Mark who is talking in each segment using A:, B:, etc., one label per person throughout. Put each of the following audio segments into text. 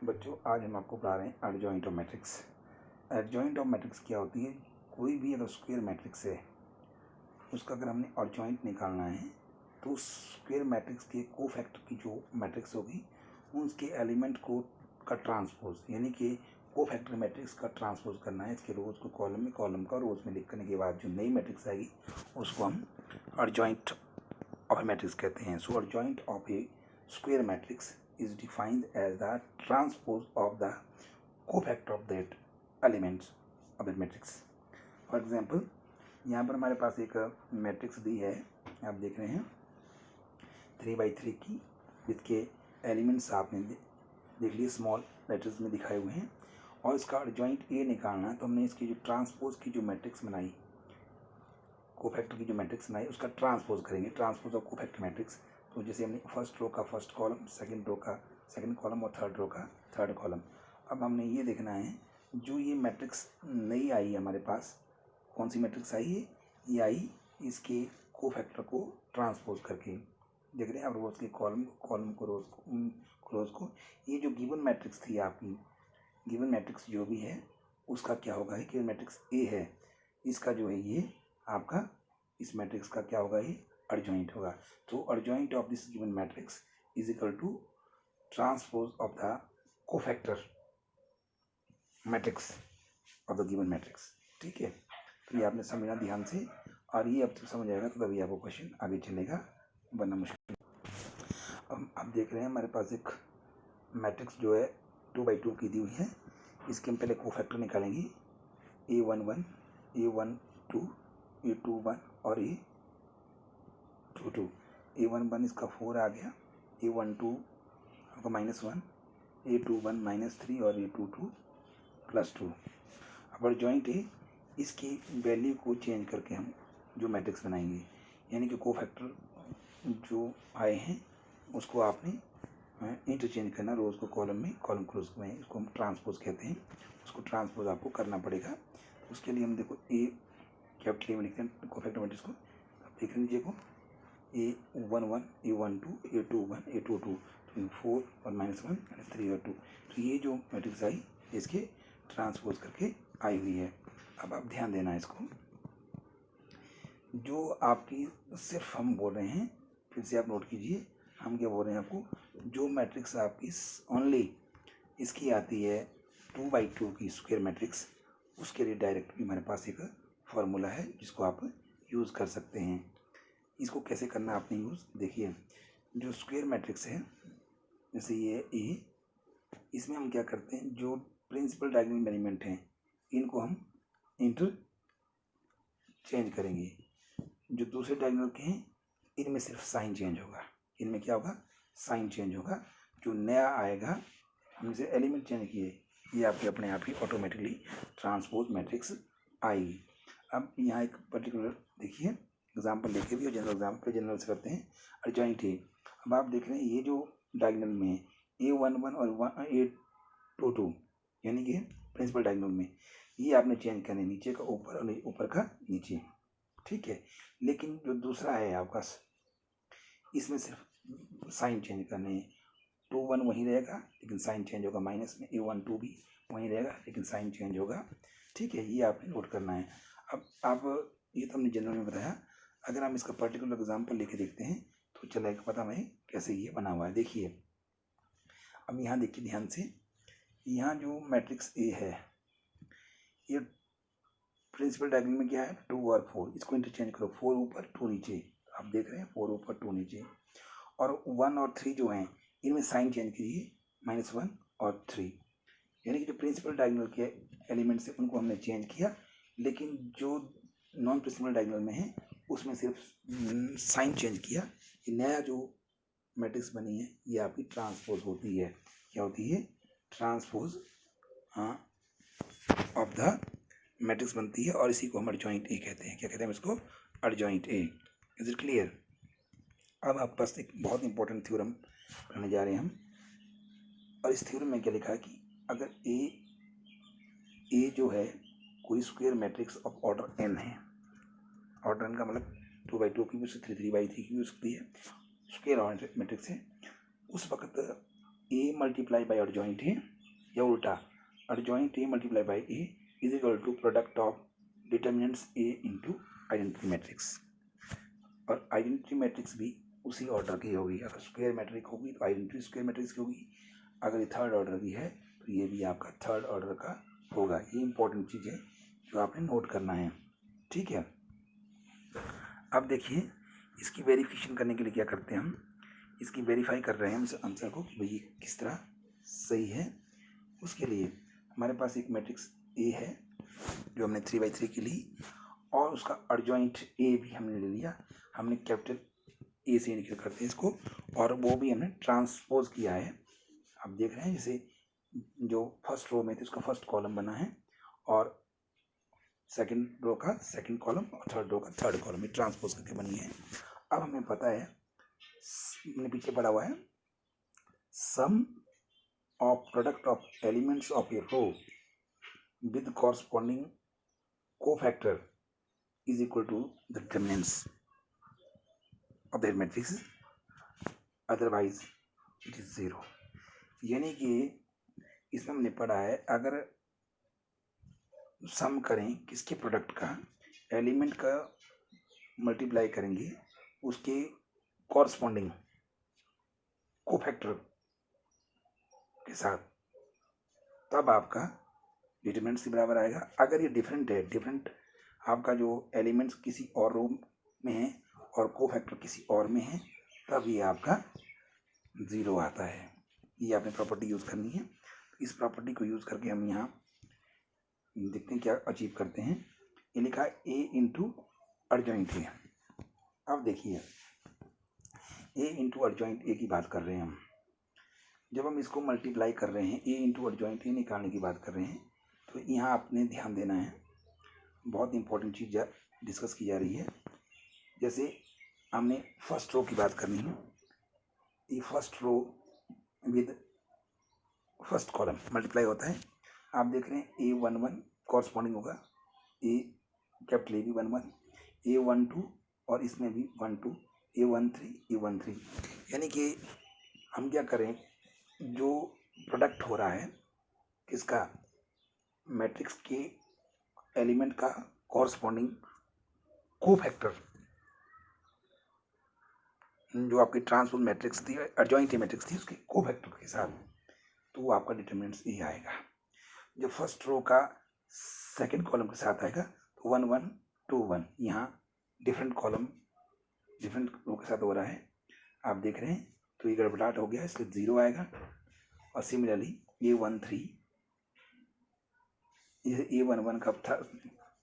A: बच्चों, आज हम आपको पढ़ा रहे हैं adjoint of matrix. Adjoint of matrix क्या होती है? कोई भी अगर स्क्वायर मैट्रिक्स है, उसका अगर हमने एडजॉइंट निकालना है तो स्क्वायर मैट्रिक्स के कोफैक्टर की जो मैट्रिक्स होगी उसके एलिमेंट को का ट्रांसपोज, यानी कि कोफैक्टर मैट्रिक्स का ट्रांसपोज करना है। इसके रोज को कॉलम में, कॉलम का रोज में लिखने के बाद जो नई मैट्रिक्स आएगी उसको हम एडजॉइंट ऑफ मैट्रिक्स कहते हैं। So adjoint of a square matrix is defined as the transpose of the cofactor of that elements of that matrix. For example, यहाँ पर हमारे पास एक मैट्रिक्स दी है, आप देख रहे हैं 3x3 की, जिसके एलिमेंट्स आपने देख लिए स्मॉल लेटर्स में दिखाए हुए हैं, और इसका एडजॉइंट ए निकालना है। तो हमने इसकी जो ट्रांसपोज की जो मैट्रिक्स बनाई, कोफैक्टर की जो मैट्रिक्स बनाई, उसका ट्रांसपोज करेंगे, ट्रांसपोज ऑफ कोफैक्टर मैट्रिक्स। तो जैसे हमने फर्स्ट रो का फर्स्ट कॉलम, सेकंड रो का सेकंड कॉलम और थर्ड रो का थर्ड कॉलम। अब हमने ये देखना है जो ये मैट्रिक्स नई आई है हमारे पास, कौन सी मैट्रिक्स आई है? ये आई इसके कोफैक्टर को ट्रांसपोज करके। देख रहे हैं आप रोज के कॉलम को रोज को ये जो गिवन मैट्रिक्स थी आपकी, गिवन मैट्रिक्स जो भी है उसका क्या होगा, है कि मैट्रिक्स ए है, इसका जो है ये आपका इस मैट्रिक्स का क्या होगा, ये एडजॉइंट होगा। तो adjoint of this given matrix is equal to transpose of the cofactor matrix of the given matrix. ठीक है, तो ये आपने समझना ध्यान से, और ये अब तक समझ आएगा तो तभी आपको क्वेश्चन आगे चलेगा, वरना मुश्किल। अब आप देख रहे हैं हमारे पास एक मैट्रिक्स जो है 2x2 की दी हुई है। इसके हम पहले कोफैक्टर निकालेंगे, A11, A12, A21 और A22। A11 इसका 4 आ गया, A12 आपका -1, A21 -3 और A22 +2। अब एडजॉइंट है, इसकी वैल्यू को चेंज करके हम जो मैट्रिक्स बनाएंगे, यानी कि कोफैक्टर जो आए हैं उसको आपने इंटरचेंज करना, रोज को कॉलम में, कॉलम को रोज में, इसको हम ट्रांसपोज कहते हैं, उसको ट्रांसपोज आपको करना पड़ेगा। उसके लिए हम देखो ए कैपिटल में लिखते हैं कोफैक्टर मैट्रिक्स को। अब देख लीजिए को A11, A12, A21, A22, तो 4 और -1, -3 और 2। तो ये जो मैट्रिक्स आई इसके ट्रांसपोज करके आई हुई है। अब आप ध्यान देना इसको, जो आपकी सिर्फ हम बोल रहे हैं, फिर से आप नोट कीजिए, हम क्या बोल रहे हैं आपको, जो मैट्रिक्स आपकी ओनली इसकी आती है 2x2 की स्क्वायर मैट्रिक्स, उसके लिए डायरेक्टली हमारे पास एक फार्मूला है जिसको आप यूज़ कर सकते हैं। इसको कैसे करना आपने यूज़, देखिए जो स्क्वायर मैट्रिक्स है, जैसे ये ए, इसमें हम क्या करते हैं, जो प्रिंसिपल डायगोनल एलिमेंट हैं इनको हम इंटर चेंज करेंगे। जो दूसरे डायगोनल के हैं इनमें सिर्फ साइन चेंज होगा, इनमें क्या होगा, साइन चेंज होगा। जो नया आएगा, हम इसे एलिमेंट चेंज किए, ये आपके अपने आप ही ऑटोमेटिकली ट्रांसपोज मैट्रिक्स आएगी। अब यहाँ एक पर्टिकुलर देखिए एग्जाम्पल लेके भी, जनरल एग्जाम्पल जनरल से करते हैं एडजॉइंट है। अब आप देख रहे हैं ये जो डायगोनल में है A11 और A22, यानी कि प्रिंसिपल डायगोनल में, ये आपने चेंज करने, नीचे का ऊपर और ऊपर का नीचे। ठीक है, लेकिन जो दूसरा है आपका, इसमें सिर्फ साइन चेंज करने हैं। 2-1 वहीं रहेगा लेकिन साइन चेंज होगा, माइनस में A12 भी वहीं रहेगा लेकिन साइन चेंज होगा। ठीक है, ये आपने नोट करना है। अब आप ये तो हमने जनरल में बताया, अगर हम इसका पर्टिकुलर एग्जांपल लेके देखते हैं तो चलेगा पता हमें कैसे ये बना हुआ है। देखिए अब यहाँ देखिए ध्यान से, यहाँ जो मैट्रिक्स ए है, ये प्रिंसिपल डायगोनल में क्या है, 2 और 4, इसको इंटरचेंज करो, 4 ऊपर 2 नीचे, आप देख रहे हैं 4 ऊपर 2 नीचे, और 1 और 3 जो हैं इनमें साइन चेंज कीजिए, -1 और 3, यानी कि जो प्रिंसिपल डायगोनल के एलिमेंट्स हैं उनको हमने चेंज किया, लेकिन जो नॉन प्रिंसिपल डायगोनल में है उसमें सिर्फ साइन चेंज किया। ये नया जो मैट्रिक्स बनी है ये आपकी ट्रांसपोज होती है, क्या होती है, ट्रांसपोज ऑफ द मैट्रिक्स बनती है, और इसी को हम एडजॉइंट ए कहते हैं। क्या कहते हैं इसको, adjoint A. Is it clear? अब आपके पास एक बहुत इंपॉर्टेंट थ्योरम पढ़ने जा रहे हैं हम, और इस थ्योरम में क्या लिखा है कि अगर ए जो है कोई square matrix of order n है, ऑर्डर n का मतलब 2x2 की भी हो सकती है, 3x3 की भी हो सकती है, स्क्वायर ऑर्डर मैट्रिक्स है, उस वक्त A multiply by adjoint A या उल्टा adjoint A multiply by A is equal to product of determinants A into identity matrix. और आइडेंटिटी मैट्रिक्स भी उसी ऑर्डर की होगी। अगर स्क्वायर मैट्रिक्स होगी तो आइडेंटिटी स्क्वायर मैट्रिक्स की होगी। अगर ये थर्ड ऑर्डर की है तो ये भी आपका थर्ड ऑर्डर का होगा। ये इंपॉर्टेंट चीज़ है जो आपने नोट करना है, ठीक है। अब देखिए इसकी वेरिफिकेशन करने के लिए क्या करते हैं हम, इसकी वेरीफाई कर रहे हैं हम आंसर को कि भाई ये किस तरह सही है। उसके लिए हमारे पास एक मैट्रिक्स ए है जो हमने 3/3 की ली और उसका एडजॉइंट ए भी हमने ले लिया। हमने कैपिटल ए से इंडिकेट करते हैं इसको और वो भी हमने ट्रांसपोज किया है। आप देख रहे हैं जैसे जो फर्स्ट रो में थे उसका फर्स्ट कॉलम बना है और सेकंड रो का सेकंड कॉलम और थर्ड रो का थर्ड कॉलम, ये ट्रांसपोज करके बनी है। अब हमें पता है, मैंने पीछे पढ़ा हुआ है, sum of product of elements of a row with corresponding cofactor is equal to the determinants of that matrix, otherwise it is zero. यानी कि इसमें हमने पढ़ा है अगर सम करें किसके प्रोडक्ट का, एलिमेंट का मल्टीप्लाई करेंगे उसके कॉरस्पॉन्डिंग कोफैक्टर के साथ, तब आपका डिटरमिनेंट्स के बराबर आएगा। अगर ये डिफरेंट है, डिफरेंट आपका जो एलिमेंट्स किसी और रो में है और कोफैक्टर किसी और में है, तब ये आपका ज़ीरो आता है। ये आपने प्रॉपर्टी यूज़ करनी है। इस प्रॉपर्टी को यूज़ करके हम यहाँ देखते हैं क्या अचीव करते हैं। ये लिखा है ए इंटू एडजॉइंट ए। अब देखिए ए इंटू एडजॉइंट ए की बात कर रहे हैं हम। जब हम इसको मल्टीप्लाई कर रहे हैं, ए इंटू एडजॉइंट ए निकालने की बात कर रहे हैं, तो यहाँ आपने ध्यान देना है, बहुत इंपॉर्टेंट चीज़ डिस्कस की जा रही है। जैसे हमने फर्स्ट रो की बात करनी है, ये first row with first column multiply होता है। आप देख रहे हैं A11 कॉरस्पॉन्डिंग होगा ए कैपिटल ए भी 11, A12 और इसमें भी 12, A13 यानी कि हम क्या करें, जो प्रोडक्ट हो रहा है किसका, मैट्रिक्स के एलिमेंट का कॉरस्पॉन्डिंग कोफैक्टर, जो आपकी ट्रांसपोज मैट्रिक्स थी, एडजॉइंट मैट्रिक्स थी, उसके कोफैक्टर के साथ, तो वो आपका डिटरमिनेंट्स ये आएगा। जब फर्स्ट रो का सेकंड कॉलम के साथ आएगा तो 1 1 2 1, यहाँ डिफरेंट कॉलम डिफरेंट रो के साथ हो रहा है, आप देख रहे हैं, तो ये गड़बड़ाहट हो गया इसलिए ज़ीरो आएगा। और सिमिलरली A13 ये A11 का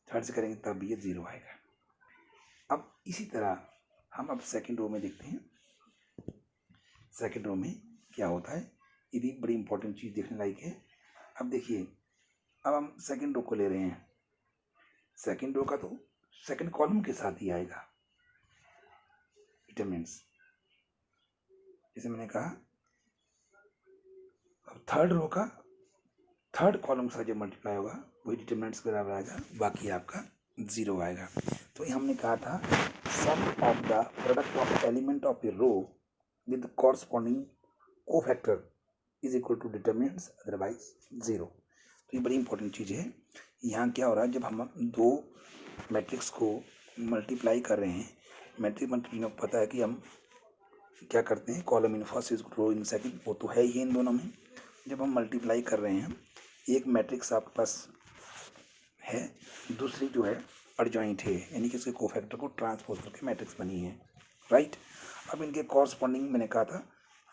A: थर्ड से करेंगे तब ये ज़ीरो आएगा। अब इसी तरह हम अब सेकंड रो में देखते हैं, सेकंड रो में क्या होता है, ये भी बड़ी इंपॉर्टेंट चीज़ देखने लायक है। अब देखिए, अब हम सेकंड रो को ले रहे हैं, सेकंड रो का तो सेकंड कॉलम के साथ ही आएगा डिटरमिनेंट्स, जैसे मैंने कहा। अब थर्ड रो का थर्ड कॉलम के साथ जो मल्टीप्लाई होगा वही डिटरमिनेंट्स के बराबर आएगा, बाकी आपका ज़ीरो आएगा। तो हमने कहा था sum of the product of element of a row with corresponding cofactor is equal to determinants otherwise zero. तो ये बड़ी इंपॉर्टेंट चीज़ है। यहाँ क्या हो रहा है, जब हम दो मैट्रिक्स को मल्टीप्लाई कर रहे हैं, मैट्रिक मल्टीप्लाई में पता है कि हम क्या करते हैं, column in first is row in second, वो तो है ही इन दोनों में। जब हम मल्टीप्लाई कर रहे हैं, एक मैट्रिक्स आपके पास है, दूसरी जो है एडजॉइंट है, यानी कि उसके कोफैक्टर को ट्रांसपोज करके मैट्रिक्स बनी है, राइट। अब इनके कॉरस्पॉन्डिंग मैंने कहा था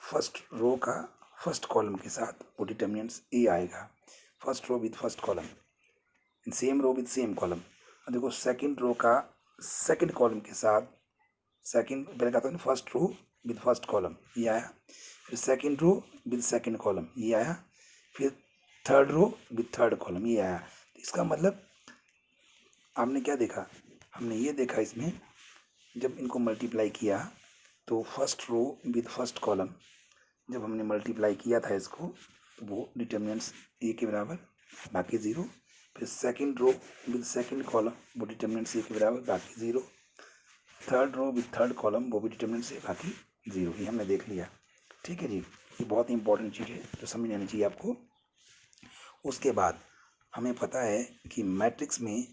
A: फर्स्ट रो का फर्स्ट कॉलम के साथ वो डिटरमिनेंट्स ए आएगा, first row with first column, same row with same column. और देखो सेकंड रो का सेकंड कॉलम के साथ, सेकंड पहले कहा था first row with first column ये आया, फिर second row with second column ये आया, फिर third row with third column ये आया। तो इसका मतलब आपने क्या देखा, हमने ये देखा इसमें जब इनको मल्टीप्लाई किया तो first row with first column जब हमने मल्टीप्लाई किया था इसको, तो वो डिटरमिनेंट्स ए के बराबर बाकी ज़ीरो, फिर second row with second column वो डिटरमिनेंट्स ए के बराबर बाकी zero, third row with third column वो भी डिटरमिनेंट्स ए बाकी ज़ीरो, ये हमने देख लिया, ठीक है जी। ये बहुत ही इंपॉर्टेंट चीज़ है जो समझ आनी चाहिए आपको। उसके बाद हमें पता है कि मैट्रिक्स में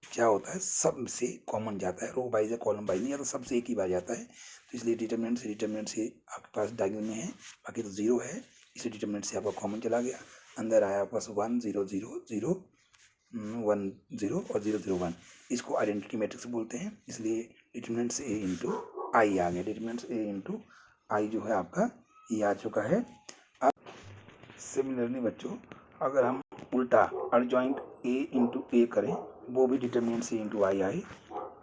A: क्या होता है, सब से कॉमन जाता है, रो वाइज या कॉलम वाइज नहीं, या तो सबसे एक ही बार जाता है। तो इसलिए डिटरमिनेंट से आपके पास डायगोनल में है, बाकी तो जीरो है, इसलिए डिटरमिनेंट से आपका कॉमन चला गया। अंदर आया आपके पास 1 0 0 0 1 0 और 0 0 1। इसको आइडेंटिटी मैट्रिक्स बोलते हैं, इसलिए डिटरमिनेंट से ए इंटू आई आ गया। डिटरमिनेंट से ए इंटू आई जो है आपका ये आ चुका है। अब सिमिलरली बच्चों, अगर हम उल्टा अर्जॉइंट ए इंटू ए करें, वो भी डिटरमिनेंट से इंटू आई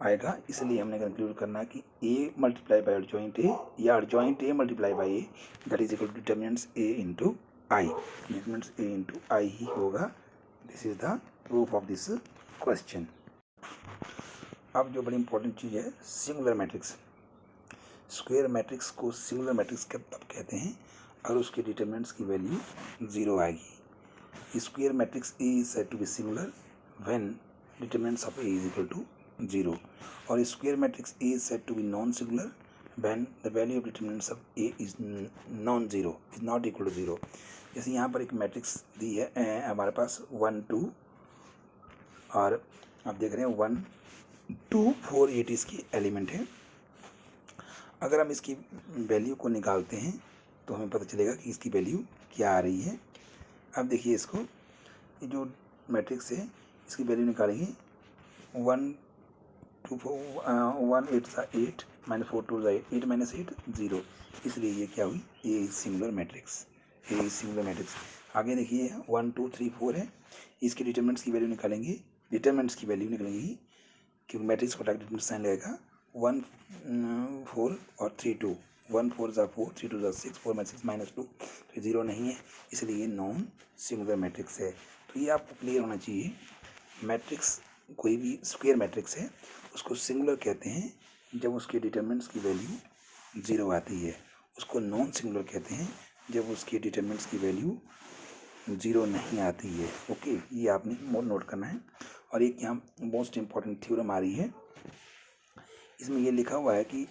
A: आएगा। इसलिए हमने कंक्लूड करना कि ए मल्टीप्लाई बाई अर्जॉइंट ए या adjoint A multiply by A, that is equal to determinants A into I. Determinants A into I ही होगा। This is the proof of this question. अब जो बड़ी इंपॉर्टेंट चीज़ है, सिंगुलर मैट्रिक्स। स्क्वायर मैट्रिक्स को singular matrix तब कहते हैं अगर उसके डिटरमिनेंट्स की वैल्यू जीरो आएगी। Square matrix A is said to be singular when determinants of A is equal to zero, और square matrix A is said to be non singular when the value of determinants of A is non zero, is not equal to zero. जैसे यहाँ पर एक matrix दी है हमारे पास 1 2, और आप देख रहे हैं 1 2 4 8 इसकी एलिमेंट है। अगर हम इसकी वैल्यू को निकालते हैं तो हमें पता चलेगा कि इसकी वैल्यू क्या आ रही है। अब देखिए इसको, ये जो मैट्रिक्स है इसकी वैल्यू निकालेंगे 1 2 4 1 8 8 माइनस 4 2 8 माइनस 8 0, इसलिए ये क्या हुई, a singular matrix. A singular matrix. आगे देखिए 1 2 3 4 है, इसके डिटरमिनेंट्स की वैल्यू निकालेंगे, डिटरमिनेंट्स की वैल्यू निकलेगी क्योंकि मैट्रिक्स को डिटरमिनेंट साइन लगेगा 1 4 और 3 2, 1 4 ज़ा 4 3 2 ज़ा 6 4 माइनस 6 माइनस 2, तो जीरो नहीं है, इसलिए ये नॉन सिंगुलर मैट्रिक्स है। तो ये आपको क्लियर होना चाहिए, मैट्रिक्स कोई भी स्क्वायर मैट्रिक्स है उसको सिंगुलर कहते हैं जब उसके डिटरमिनेंट्स की वैल्यू जीरो आती है, उसको नॉन सिंगुलर कहते हैं जब उसके डिटरमिनेंट्स की वैल्यू जीरो नहीं आती है। ओके, ये आपने नोट करना है। और एक यहाँ मोस्ट इम्पॉर्टेंट थ्योरम आ रही है, इसमें ये लिखा हुआ है कि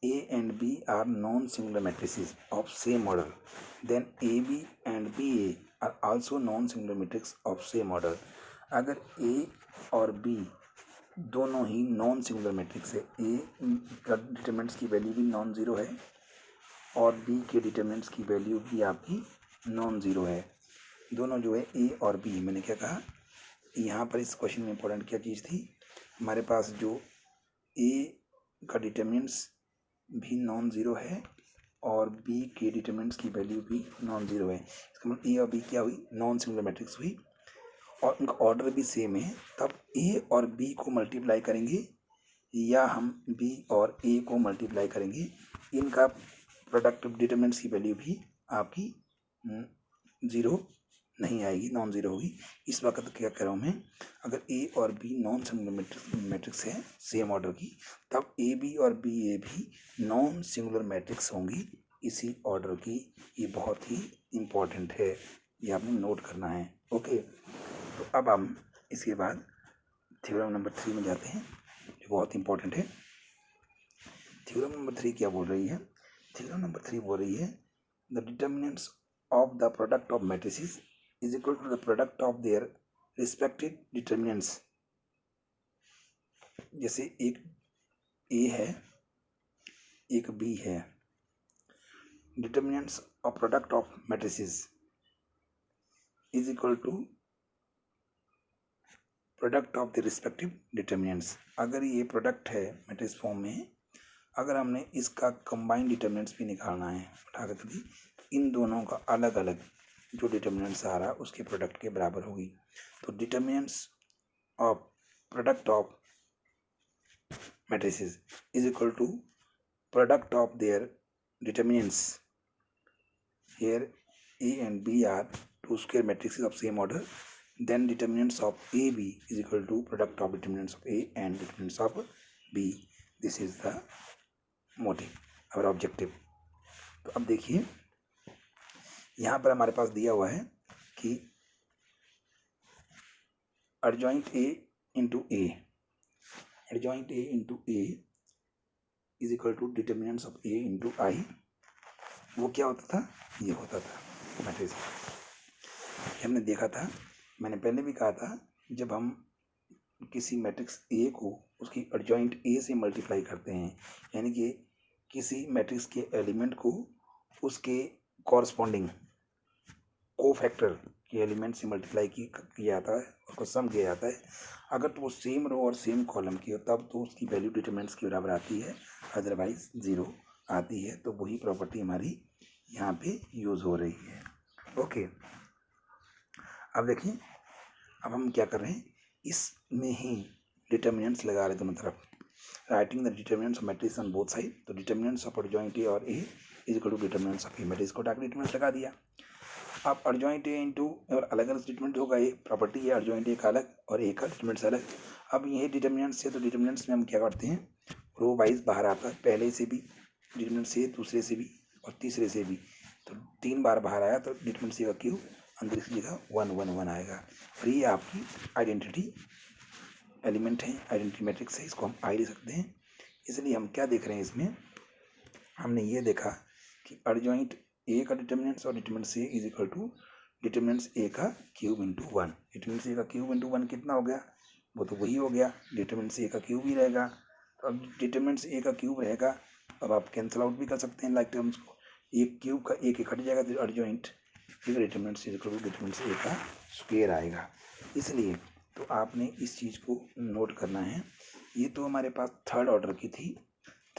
A: A and B are non-singular matrices of same order, then AB and BA are also non-singular matrix of same order। अगर A और B दोनों ही नॉन सिंगुलर मैट्रिक्स है, A का डिटरमिनेंट्स की वैल्यू भी नॉन ज़ीरो है और B के डिटरमिनेंट्स की वैल्यू भी आपकी नॉन ज़ीरो है, दोनों जो है A और B। मैंने क्या कहा, यहाँ पर इस क्वेश्चन में इंपॉर्टेंट क्या चीज़ थी, हमारे पास जो A का डिटरमिनेंट्स भी नॉन ज़ीरो है और बी के डिटरमिनेंट्स की वैल्यू भी नॉन ज़ीरो है। इसका मतलब ए और बी क्या हुई, नॉन सिंगुलर मैट्रिक्स हुई, और उनका ऑर्डर भी सेम है। तब ए और बी को मल्टीप्लाई करेंगे या हम बी और ए को मल्टीप्लाई करेंगे, इनका प्रोडक्ट डिटरमिनेंट्स की वैल्यू भी आपकी ज़ीरो नहीं आएगी, नॉन ज़ीरो होगी। इस वक्त क्या कह रहा हूँ मैं, अगर ए और बी नॉन सिंगुलर मैट्रिक्स है सेम ऑर्डर की, तब ए बी और बी ए भी नॉन सिंगुलर मैट्रिक्स होंगी इसी ऑर्डर की। ये बहुत ही इम्पॉर्टेंट है, ये आपने नोट करना है। ओके, तो अब हम इसके बाद थ्योरम नंबर 3 में जाते हैं जो बहुत इंपॉर्टेंट है। थ्योरम नंबर 3 क्या बोल रही है, थ्योरम नंबर 3 बोल रही है the determinants of the product of matrices is equal to the product of their respective determinants। जैसे एक A है एक B है, determinants of product of matrices is equal to product of the respective determinants। अगर ये product है matrix form में, अगर हमने इसका कंबाइंड डिटर्मिनेंट्स भी निकालना है उठा कर कभी, इन दोनों का अलग अलग जो डिटर्मिनेंट्स आ रहा है उसके प्रोडक्ट के बराबर होगी। तो determinants of product of matrices is equal to product of their determinants. Here A and B are two square matrices of same order, then determinants of A B is equal to product of determinants of A and determinants of B. This is the motive, और objective. तो अब देखिए यहाँ पर हमारे पास दिया हुआ है कि adjoint A into A, adjoint A into A is equal to determinants of A into I, वो क्या होता था, ये होता था मैट्रिक्स। हमने देखा था, मैंने पहले भी कहा था, जब हम किसी मैट्रिक्स ए को उसकी एडजॉइंट ए से मल्टीप्लाई करते हैं, यानी कि किसी मैट्रिक्स के एलिमेंट को उसके कॉरस्पॉन्डिंग कोफैक्टर के एलिमेंट से मल्टीप्लाई किया जाता है, उसको सम किया जाता है। अगर तो वो सेम रो और सेम कॉलम की हो तब तो उसकी वैल्यू डिटरमिनेंट्स के बराबर आती है, अदरवाइज 0 आती है। तो वही प्रॉपर्टी हमारी यहाँ पे यूज़ हो रही है। ओके, अब देखिए, अब हम क्या कर रहे हैं, इसमें ही डिटरमिनेंट्स लगा रहे दोनों तरफ, writing the determinants of matrix on both side. तो डिटरमिनेंट्स ऑफ एडजॉइंट ए और A is equal to determinants of A, matrix को डायरेक्ट डिटरमिनेंट्स लगा दिया। अब एडजॉइंट ए इंटू, और अलग अलग स्टेटमेंट होगा, ये प्रॉपर्टी है एडजॉइंट ए का अलग और ए का डिटरमिनेंट्स अलग। अब ये डिटरमिनेंट्स है, तो डिटरमिनेंट्स में हम क्या करते हैं, रो वाइज बाहर आता है, पहले से भी डिटरमिनेंट से, दूसरे से भी और तीसरे से भी। तो 3 बार बाहर आया तो डिटरमिनेंट से का क्यू अंदर की जगह 1 1 1 आएगा। और ये आपकी आइडेंटिटी एलिमेंट है, आइडेंटिटी मैट्रिक्स है, इसको हम आई ले सकते हैं। इसलिए हम क्या देख रहे हैं इसमें, हमने ये देखा कि एडजॉइंट ए का डिटरमिनेंट्स और determinants A is equal to determinants A का क्यूब इंटू 1। डिटरमिनेंट्स ए का क्यूब इंटू 1 कितना हो गया, वो तो वही हो गया, डिटरमिनेंट्स ए का क्यूब ही रहेगा। तो अब डिटरमिनेंट्स ए का क्यूब रहेगा, अब आप कैंसिल आउट भी कर सकते हैं लाइक टर्म्स को, एक क्यूब का एक हट जाएगा, तो एडजॉइंट ए का determinants is equal to determinants A का स्क्वायर आएगा। इसलिए तो आपने इस चीज़ को नोट करना है। ये तो हमारे पास थर्ड ऑर्डर की थी।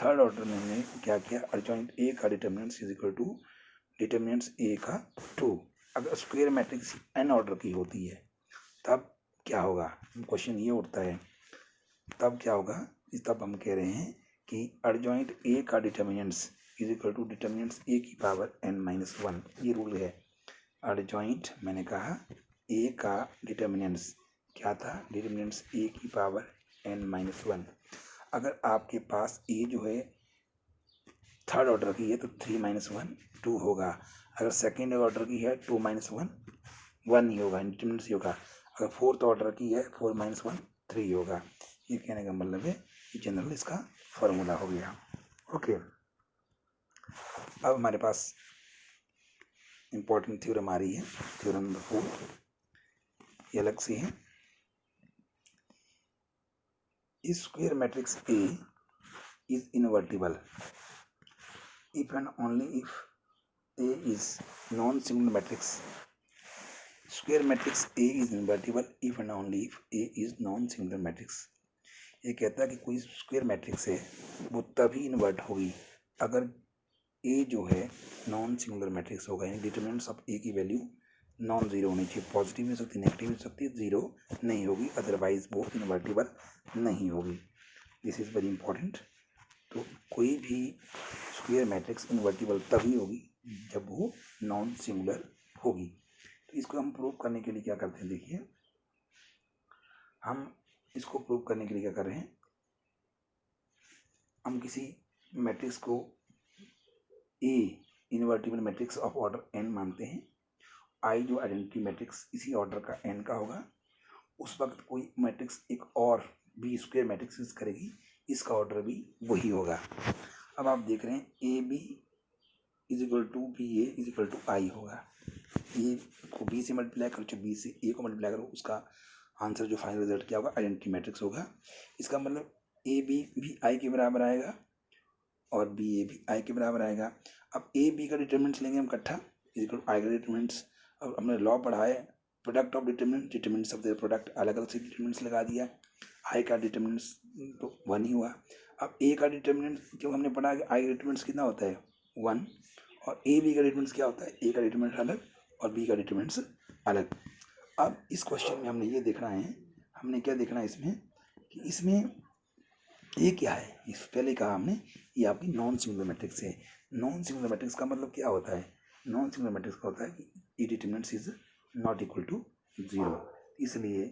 A: थर्ड ऑर्डर में हमने क्या किया, एडजॉइंट ए का determinants is equal to determinants A का 2। अगर स्क्वायर मैट्रिक्स एन ऑर्डर की होती है तब क्या होगा, क्वेश्चन ये उठता है, तब क्या होगा, तब हम कह रहे हैं कि एडजॉइंट ए का determinants is equal to determinants A की पावर n-1। ये रूल है, एडजॉइंट मैंने कहा ए का डिटरमिनेंट्स क्या था, डिटरमिनेंट्स ए की पावर n-1। अगर आपके पास ए जो है थर्ड ऑर्डर की है तो 3 - 1 2 होगा। अगर सेकेंड ऑर्डर की है 2 - 1 1 ही होगा, डिटरमिनेंट्स ही होगा। अगर फोर्थ ऑर्डर की है 4 - 1 3 होगा। ये कहने का मतलब है कि जनरल इसका फॉर्मूला हो गया। ओके, अब हमारे पास इंपॉर्टेंट थ्योरम आ रही है, थ्योरम नंबर 4। ये अलग से है, square matrix A is invertible if and only if A is non-singular matrix. Square matrix A is invertible if and only if A is non-singular matrix. ये कहता है कि कोई स्क्वायर मैट्रिक्स है वो तभी इन्वर्ट होगी अगर A जो है नॉन सिंगुलर मैट्रिक्स होगा, यानी डिटरमिनेंट्स ऑफ A की वैल्यू नॉन जीरो होनी चाहिए, पॉजिटिव भी हो सकती है, नेगेटिव भी हो सकती है, जीरो नहीं होगी, अदरवाइज वो इन्वर्टिबल नहीं होगी। This is very important. तो कोई भी स्क्वायर मैट्रिक्स इन्वर्टिबल तभी होगी जब वो नॉन सिंगुलर होगी। तो इसको हम प्रूव करने के लिए क्या करते हैं, देखिए हम इसको प्रूव करने के लिए क्या कर रहे हैं, हम किसी मैट्रिक्स को A invertible matrix of order N मानते हैं, आई जो आइडेंटिटी मैट्रिक्स इसी ऑर्डर का एन का होगा। उस वक्त कोई मैट्रिक्स एक और बी स्क्वायर मैट्रिक्स यूज करेगी, इसका ऑर्डर भी वही होगा। अब आप देख रहे हैं A B is equal to B A is equal to I होगा। ए को बी से मल्टीप्लाई करो, बी से ए को मल्टीप्लाई करो, उसका आंसर जो फाइनल रिजल्ट क्या होगा, आइडेंटिटी मैट्रिक्स होगा। इसका मतलब ए बी भी आई के बराबर आएगा और बी ए भी आई के बराबर आएगा। अब ए बी का डिटरमिनेंट्स लेंगे हम इकट्ठा, इज इक्वल टू आई का डिटरमिनेंट्स। अब हमने लॉ पढ़ा है product of determinant, determinants of the product, अलग अलग से डिटरमिनेंट्स लगा दिया। आई का डिटरमिनेंट्स तो 1 ही हुआ। अब ए का डिटरमिनेंट जो हमने पढ़ा कि आई का डिटरमिनेंट्स कितना होता है 1, और ए बी का डिटरमिनेंट्स क्या होता है, ए का डिटरमिनेंट अलग और बी का डिटरमिनेंट्स अलग। अब इस क्वेश्चन में हमने ये देखना है, हमने क्या देखना है इसमें कि इसमें ये क्या है, इस पहले कहा हमने ये आपकी नॉन सिंगुलर मैट्रिक्स है। नॉन सिंगुलर मैट्रिक्स का मतलब क्या होता है, नॉन सिंगुलर मैट्रिक्स का होता है कि A determinants is not equal to 0। इसलिए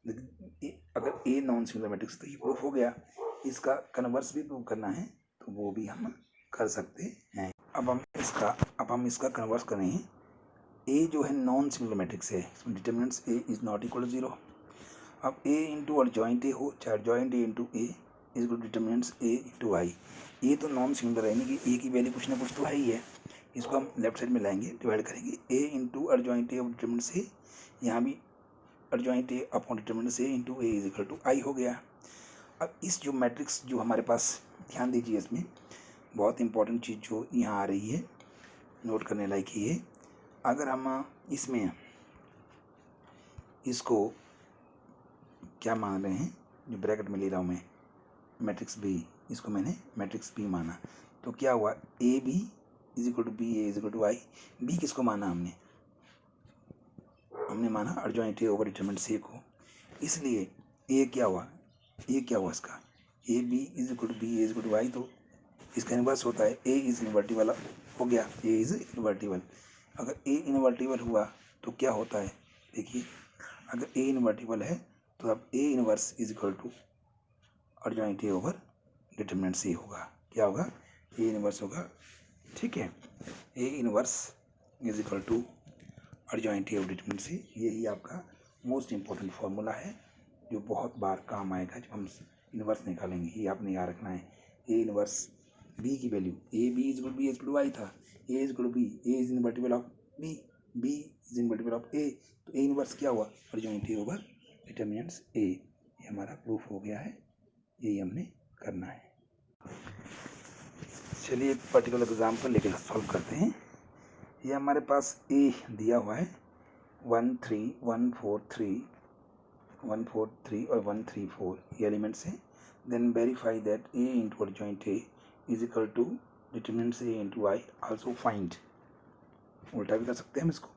A: अगर ए नॉन सिंगुलर मैट्रिक्स तो ये प्रूफ हो गया, इसका कन्वर्स भी प्रूव करना है तो वो भी हम कर सकते हैं। अब हम इसका कन्वर्स करें। ए जो है नॉन सिंगुलर मैट्रिक्स है, इसमें determinants A is not equal to 0। अब A into adjoint A हो, चाहे joint A into A is equal to determinants A into I. ये तो नॉन सिंगुलर है, यानी कि ए की वैल्यू कुछ ना कुछ तो है ही है। इसको हम लेफ्ट साइड में लाएंगे, डिवाइड करेंगे A into adjoint A of determinants A, यहाँ भी adjoint A upon determinants A into A is equal to I हो गया। अब इस जो मैट्रिक्स जो हमारे पास, ध्यान दीजिए इसमें बहुत इंपॉर्टेंट चीज़ जो यहाँ आ रही है, नोट करने लायक ही है। अगर हम इसमें इसको क्या मान रहे हैं, जो ब्रैकेट में ले रहा हूँ मैं मैट्रिक्स बी, इसको मैंने मैट्रिक्स बी माना, तो क्या हुआ A B is equal to B, A is equal to I. B किसको माना हमने माना adjoint A over determinant A को, इसलिए ए क्या हुआ इसका A B is equal to B, A is equal to I, तो इसका इन्वर्स होता है ए इज इन्वर्टिबल हो गया, ए इज इन्वर्टिबल। अगर ए इन्वर्टिबल हुआ तो क्या होता है, देखिए अगर ए इन्वर्टिबल है तो अब A inverse is equal to adjoint A over determinant C होगा। क्या होगा, ए इनवर्स होगा, ठीक है, A inverse is equal to adjoint A over determinant C. यही आपका मोस्ट इम्पॉर्टेंट फार्मूला है जो बहुत बार काम आएगा जब हम इनवर्स निकालेंगे। ये आपने याद रखना है, ए इनवर्स बी की value, A B is equal to B is equal to I था, A is equal to B, A is invertible of B, B is invertible of A, तो ए इनवर्स क्या हुआ adjoint A over determinants ए। ये हमारा proof हो गया है, यही हमने करना है। चलिए एक पर्टिकुलर एग्जाम्पल लेकर सॉल्व करते हैं। ये हमारे पास ए दिया हुआ है 1 3 1 4 3 1 4 3 और 1 3 4 ये एलिमेंट्स हैं। Then verify that A into adjoint A is equal to determinants A into I, also find. उल्टा भी कर सकते हैं हम इसको।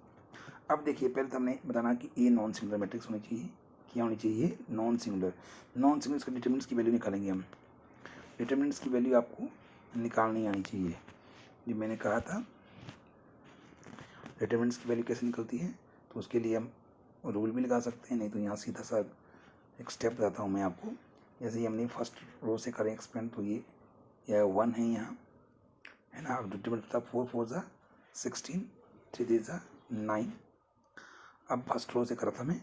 A: अब देखिए पहले तो हमने बताना कि ए नॉन सिंगुलर मैट्रिक्स होनी चाहिए। क्या होनी चाहिए, नॉन सिंगुलर। नॉन सिंगुलर इसका डिटरमिनेंट्स की वैल्यू निकालेंगे हम। डिटरमिनेंट्स की वैल्यू आपको निकालनी आनी चाहिए। जो मैंने कहा था डिटरमिनेंट्स की वैल्यू कैसे निकलती है, तो उसके लिए हम रूल भी लगा सकते हैं, नहीं तो यहाँ सीधा सा एक स्टेप बताता हूँ मैं आपको। जैसे ही हमने फर्स्ट रो से करें एक्सपेंड, तो ये 1 है यहाँ, है ना। अब डिटरमिनेंट था 4 4 ज़ा 16, 3 3 ज़ा 9। अब फर्स्ट रो से करा था मैं।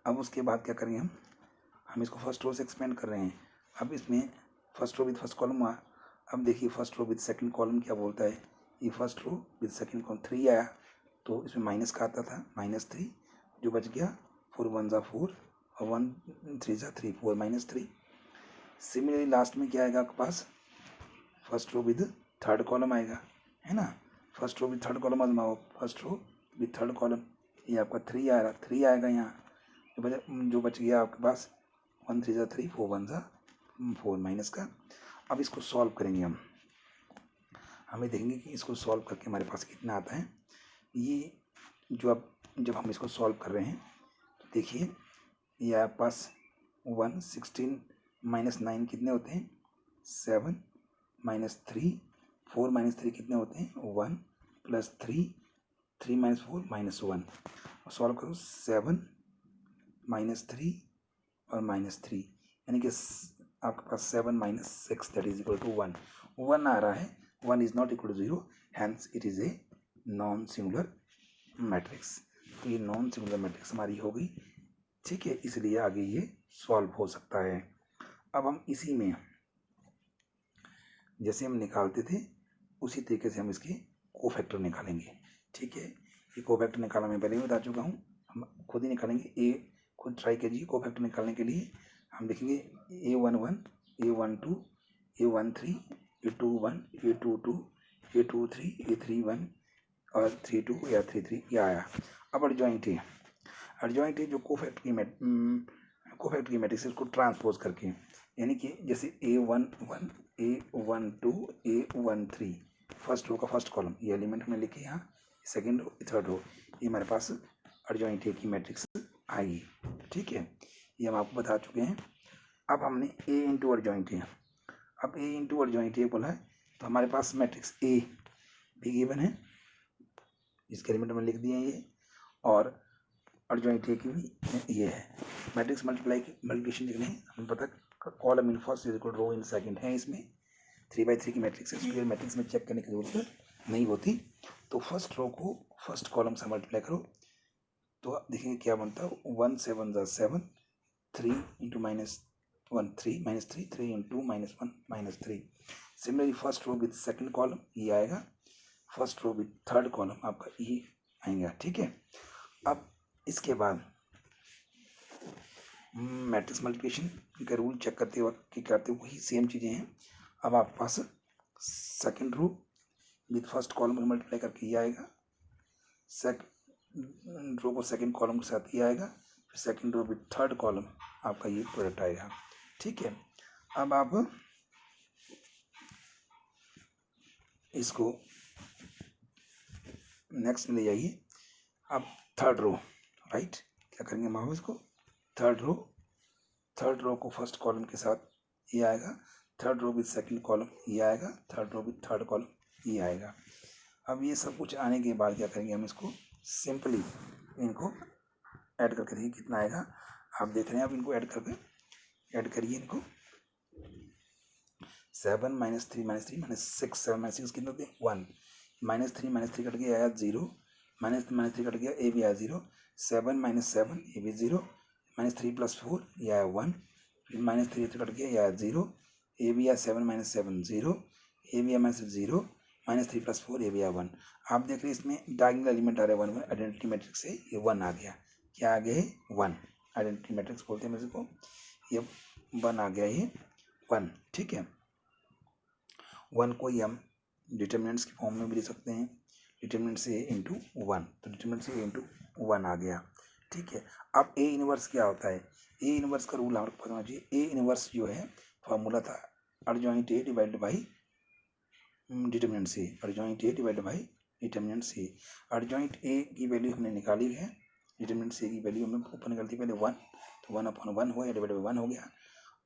A: अब उसके बाद क्या करेंगे हम इसको फर्स्ट रो से एक्सपेंड कर रहे हैं। अब इसमें first row with first column हुआ। अब देखिए first row with second column क्या बोलता है, ये first row with second column 3 आया, तो इसमें माइनस का आता था -3, जो बच गया 4 1 ज़ा 4 और 1 3 ज़ा 3, 4 -3। सिमिलरली लास्ट में क्या आएगा आपके पास, first row with third column आएगा, है ना। First row with third column आजमाओ, first row with third column, ये आपका 3 आएगा, 3 आएगा यहाँ, जो बच गया आपके पास 1 3 ज़ा 3, 4 1 ज़ा 4 माइनस का। अब इसको सॉल्व करेंगे हम, हमें देखेंगे कि इसको सॉल्व करके हमारे पास कितना आता है। ये जो अब जब हम इसको सॉल्व कर रहे हैं तो देखिए ये आपके पास 1 16 -9 कितने होते हैं 7 -3 4 -3 कितने होते हैं 1 +3 3 -4 -1। सॉल्व करो 7 -3 और -3, यानी कि आपके पास 7 - 6 दैट इज इक्वल टू 1। 1 आ रहा है, 1 इज not equal to 0, hence it is a non singular matrix. तो ये नॉन सिंगुलर मैट्रिक्स हमारी हो गई, ठीक है, इसलिए आगे ये सॉल्व हो सकता है। अब हम इसी में जैसे हम निकालते थे उसी तरीके से हम इसके कोफैक्टर निकालेंगे, ठीक है। ये कोफैक्टर निकालना मैं पहले भी बता चुका हूँ, हम खुद ही निकालेंगे। ए खुद ट्राई कीजिए कोफैक्टर निकालने के लिए। हम देखेंगे A11 A12 A13 A21 A22 A23 A31 और 32 या 33 ये आया। अब अर्जॉइंट है जो कोफैक्टर की मैट्रिक्स इसको ट्रांसपोज करके, यानी कि जैसे A11 A12 A13 first row का फर्स्ट कॉलम, ये एलिमेंट हमने लिखे यहाँ, सेकेंड रो थर्ड रो, ये हमारे पास अर्जॉइंट की मैट्रिक्स आई, ठीक है, ये हम आपको बता चुके हैं। अब हमने A इंटू अर्जॉइंट है, अब A इंटू अर्जॉइंट है बोला है, तो हमारे पास मैट्रिक्स A भी गिवन है, इसके एलिमेंट में लिख दिए हैं ये, और अर्जॉइंट की भी ये है। मैट्रिक्स मल्टीप्लिकेशन लिखने हमें पता column in first is equal row in second है, इसमें 3/3 की मैट्रिक्स है, स्क्वायर मैट्रिक्स में चेक करने की जरूरत नहीं होती। तो फर्स्ट रो को फर्स्ट कॉलम से मल्टीप्लाई करो तो देखेंगे क्या बनता है 1 7 ज़ा 7 3 into 1 3 -3 3 into 1 -3. Similarly first row with second column ये आएगा, first row with third column आपका ये आएगा, ठीक है। अब इसके बाद मैट्रिक्स मल्टीप्लिकेशन का रूल चेक करते वक्त करते वही सेम चीज़ें हैं। अब आपके पास second row with first column को मल्टीप्लाई करके ये आएगा, सेकंड रो को सेकंड कॉलम के साथ ये आएगा, फिर second row with third column आपका ये प्रोडक्ट आएगा, ठीक है। अब आप इसको नेक्स्ट में ले जाइए। अब थर्ड रो, राइट, क्या करेंगे हम इसको, थर्ड रो को फर्स्ट कॉलम के साथ ये आएगा, third row with second column ये आएगा, third row with third column ये आएगा। अब ये सब कुछ आने के बाद क्या करेंगे हम इसको सिंपली इनको ऐड करके देखिए कितना आएगा। आप देख रहे हैं, आप इनको ऐड करिए इनको। 7 -3 -3 -6 7 -6 कितना थे 1, -3 कट गया आया 0, -3 कट गया ए भी आया 0, 7 -7 ये भी 0, -3 + 4 ये आया 1, फिर -3 कट गया ये आया 0, ए भी आया 7 -7 0, ए भी आया -0, -3 + 4 ये भी आया 1। आप देख रहे हैं इसमें डायगोनल एलिमेंट आ रहा है 1 1, आइडेंटिटी मैट्रिक्स से ये 1 आ गया, क्या आ गया है 1, आइडेंटिटी मैट्रिक्स बोलते हैं इसको, ये 1 आ गया ये 1, ठीक है। 1 को ही हम डिटर्मिनेंट्स की फॉर्म में भी ले सकते हैं, डिटर्मिनेंट्स ए इंटू 1, तो डिटर्मिनेंट्स ए इंटू 1 आ गया, ठीक है। अब ए इनवर्स क्या होता है, ए इनवर्स का रूल आपको पता होना चाहिए। ए इनवर्स जो है फॉर्मूला था adjoint A divided by determinant A, adjoint A divided by determinant A. Adjoint A की वैल्यू हमने निकाली है, डिटर्मिनेंट ए की वैल्यू हमने ऊपर निकाली थी पहले 1, तो 1/1 हुआ, डिवाइडेड बाई 1 हो गया,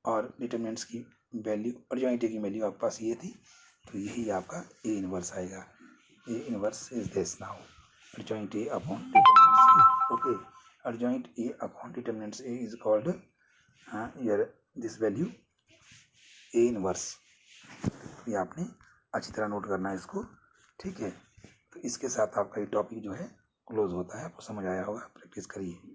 A: और डिटर्मिनेंट्स की वैल्यू एडजॉइंट ए की वैल्यू आपके पास ये थी, तो यही आपका ए इनवर्स आएगा। ए inverse is this now, adjoint A upon determinants A, okay, adjoint A upon determinants A is called here this value A inverse. ये आपने अच्छी तरह नोट करना है इसको, ठीक है। तो इसके साथ आपका ये टॉपिक जो है क्लोज होता है, आपको समझ आया होगा, प्रैक्टिस करिए।